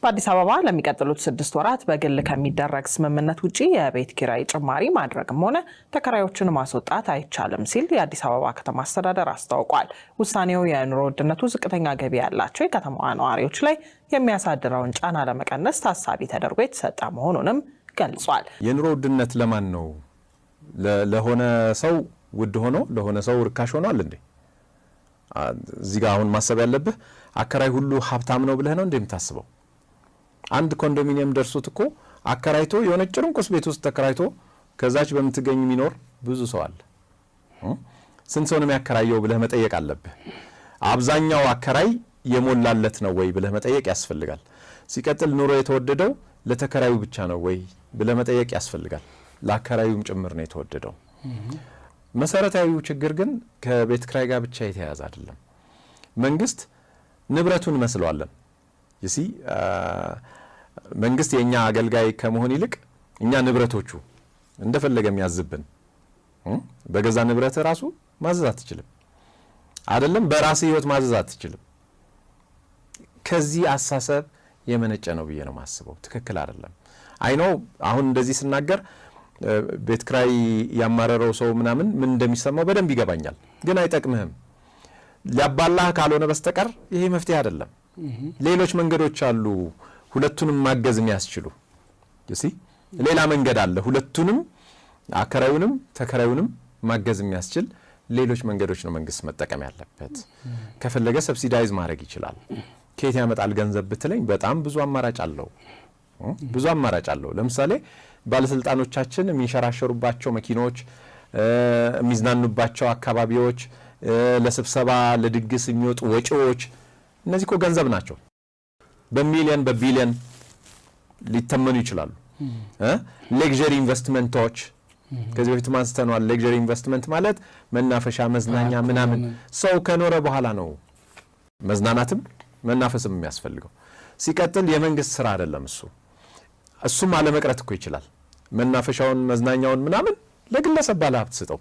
በአዲስ አበባ ለሚቀጥሉት 6 ወራት በግል ከሚደረግ ስምምነት ውጪ የቤት ኪራይ ጭማሪ ማድረግም ሆነ ተከራዮችን ማስወጣት አይቻልም ሲል የአዲስ አበባ ከተማ አስተዳደር አስታውቋል። ውሳኔው የኑሮ ውድነቱ ዝቅተኛ ገቢ ያላቸው የከተማዋ ነዋሪዎች ላይ የሚያሳድረውን ጫና ለመቀነስ ታሳቢ ተደርጎ የተሰጠ መሆኑንም ገልጿል። የኑሮ ውድነት ለማን ነው? ለሆነ ሰው ውድ ሆኖ ለሆነ ሰው ርካሽ ሆኗል እንዴ? እዚህ ጋር አሁን ማሰብ ያለብህ አከራይ ሁሉ ሀብታም ነው ብለህ ነው እንደምታስበው? አንድ ኮንዶሚኒየም ደርሶት እኮ አከራይቶ የሆነ ጭርንቁስ ቤት ውስጥ ተከራይቶ ከዛች በመትገኝ የሚኖር ብዙ ሰው አለ። ስንት ሰው ነው የሚያከራየው ብለህ መጠየቅ አለብህ። አብዛኛው አከራይ የሞላለት ነው ወይ ብለህ መጠየቅ ያስፈልጋል። ሲቀጥል ኑሮ የተወደደው ለተከራዩ ብቻ ነው ወይ ብለህ መጠየቅ ያስፈልጋል። ለአከራዩም ጭምር ነው የተወደደው። መሰረታዊው ችግር ግን ከቤት ክራይ ጋር ብቻ የተያያዘ አይደለም። መንግስት ንብረቱን መስሏለን። ይሲ መንግስት የኛ አገልጋይ ከመሆን ይልቅ እኛ ንብረቶቹ እንደፈለገ የሚያዝብን በገዛ ንብረት ራሱ ማዘዝ አትችልም። አይደለም በራስ ህይወት ማዘዝ አትችልም። ከዚህ አሳሰብ የመነጨ ነው ብዬ ነው ማስበው። ትክክል አይደለም። አይ ኖ አሁን እንደዚህ ስናገር ቤት ክራይ ያማረረው ሰው ምን እንደሚሰማው በደንብ ይገባኛል። ግን አይጠቅምህም። ሊያባላህ ካልሆነ በስተቀር ይሄ መፍትሄ አይደለም። ሌሎች መንገዶች አሉ ሁለቱንም ማገዝ የሚያስችሉ። ሌላ መንገድ አለ ሁለቱንም አከራዩንም ተከራዩንም ማገዝ የሚያስችል ሌሎች መንገዶች ነው መንግስት መጠቀም ያለበት። ከፈለገ ሰብሲዳይዝ ማድረግ ይችላል። ከየት ያመጣል ገንዘብ ብትለኝ በጣም ብዙ አማራጭ አለው። ለምሳሌ ባለስልጣኖቻችን የሚንሸራሸሩባቸው መኪኖች፣ የሚዝናኑባቸው አካባቢዎች፣ ለስብሰባ ለድግስ የሚወጡ ወጪዎች እነዚህ እኮ ገንዘብ ናቸው። በሚሊዮን በቢሊዮን ሊተመኑ ይችላሉ። ሌክዠሪ ኢንቨስትመንቶች ከዚህ በፊት ማንስተናል። ሌክዠሪ ኢንቨስትመንት ማለት መናፈሻ መዝናኛ ምናምን ሰው ከኖረ በኋላ ነው መዝናናትም መናፈስም የሚያስፈልገው። ሲቀጥል የመንግስት ስራ አይደለም እሱም አለመቅረት እኮ ይችላል። መናፈሻውን መዝናኛውን ምናምን ለግለሰብ ባለሀብት ስጠው።